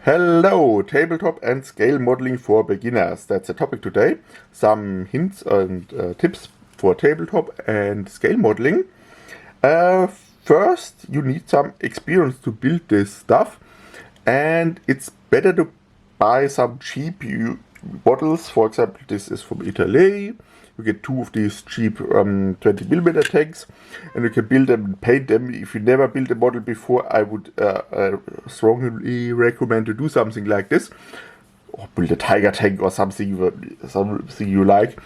Hello, tabletop and scale modeling for beginners. That's the topic today. Some hints and tips for tabletop and scale modeling. First, you need some experience to build this stuff, and it's better to buy some cheap models. For example, this is from Italy. You get two of these cheap 20mm tanks, and you can build them and paint them. If you never built a model before, I would strongly recommend to do something like this, or build a tiger tank or something you like,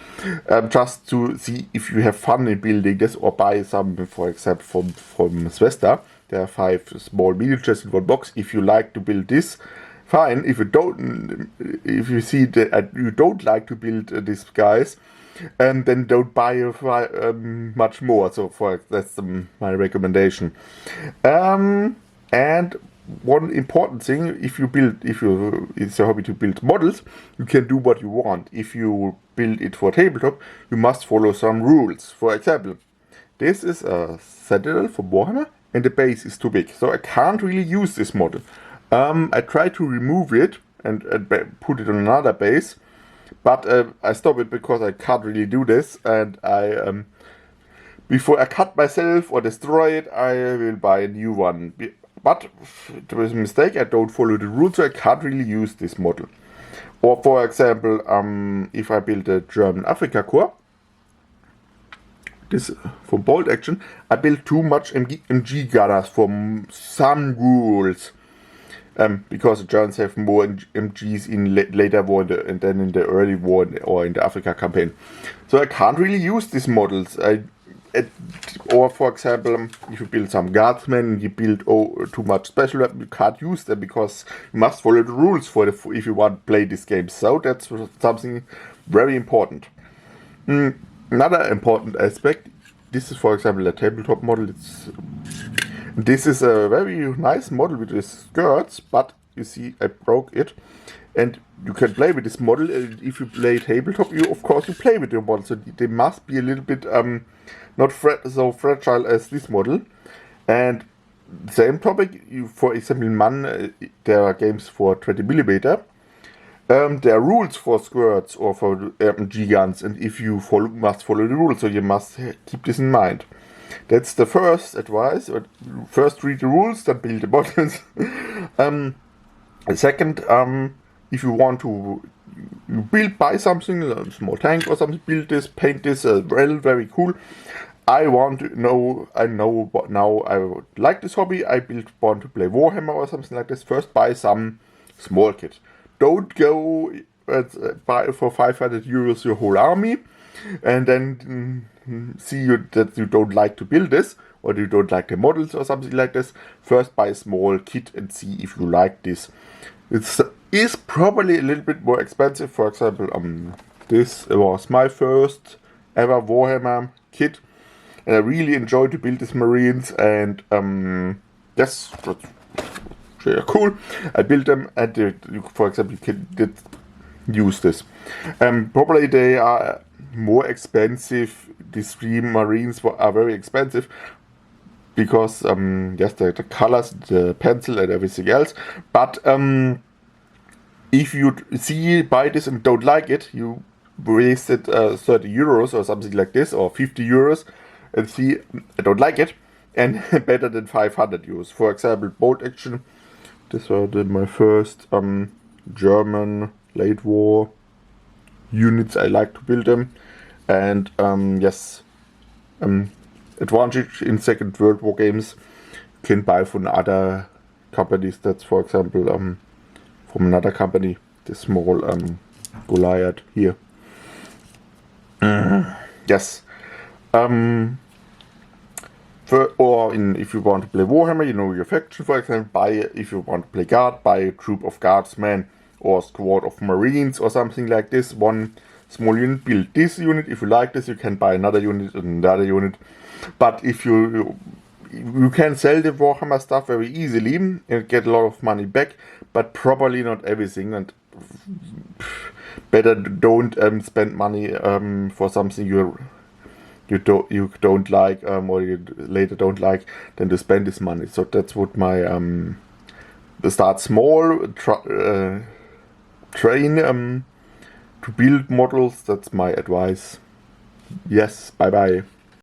just to see if you have fun in building this, or buy some, for example, from Svesta. There are 5 small miniatures in one box. If you like to build this, fine. If you see that you don't like to build these guys, then don't buy much more. So that's my recommendation. And one important thing, if it's a hobby to build models, you can do what you want. If you build it for tabletop, you must follow some rules. For example, this is a Sentinel from Warhammer, and the base is too big, so I can't really use this model. I tried to remove it and put it on another base, but I stopped it because I can't really do this, and before I cut myself or destroy it, I will buy a new one. But it was a mistake, I don't follow the rules, so I can't really use this model. Or for example, if I build a German Afrika Corps, this for bolt action, I built too much MG gunners for some rules. Because the Germans have more MGs in later war and then in the early war or in the Africa campaign. So I can't really use these models. Or for example, if you build some guardsmen and you build too much special weapons, you can't use them because you must follow the rules if you want to play this game. So that's something very important. Another important aspect, this is for example a tabletop model. This is a very nice model with these skirts, but you see I broke it, and you can play with this model. If you play tabletop, of course you play with your model, so they must be a little bit not so fragile as this model. And same topic, for example in MAN, there are games for 20mm. There are rules for skirts or for MG guns, and if you must follow the rules, so you must keep this in mind. That's the first advice. First read the rules, then build the models. Second, if you want to buy something, a small tank or something, build this, paint this, very cool. I know what now I would like this hobby. Want to play Warhammer or something like this. First buy some small kit. Don't go buy for 500 euros your whole army, and then see that you don't like to build this, or you don't like the models or something like this. First buy a small kit and see if you like this. It is probably a little bit more expensive. For example, this was my first ever Warhammer kit, and I really enjoyed to build these Marines, and yes, they're cool. I built them, and for example, you can use this. Probably they are more expensive. These 3 Marines are very expensive because yes, the colors, the pencil and everything else. But if you buy this and don't like it, you wasted 30 euros or something like this, or 50 euros, and see I don't like it, and better than 500 euros. For example, bolt action. This was my first German late war units. I like to build them. And yes, advantage in Second World War games, you can buy from other companies. That's for example from another company, the small Goliath here. Yes. If you want to play Warhammer, you know your faction, for example, if you want to play guard, buy a troop of guardsmen or a squad of marines or something like this. One small unit, build this unit. If you like this, you can buy another unit and another unit. But if you can sell the Warhammer stuff very easily and get a lot of money back, but probably not everything. And better don't spend money for something you don't like, or you later don't like, than to spend this money. So that's what my start small, train to build models. That's my advice. Yes, bye bye.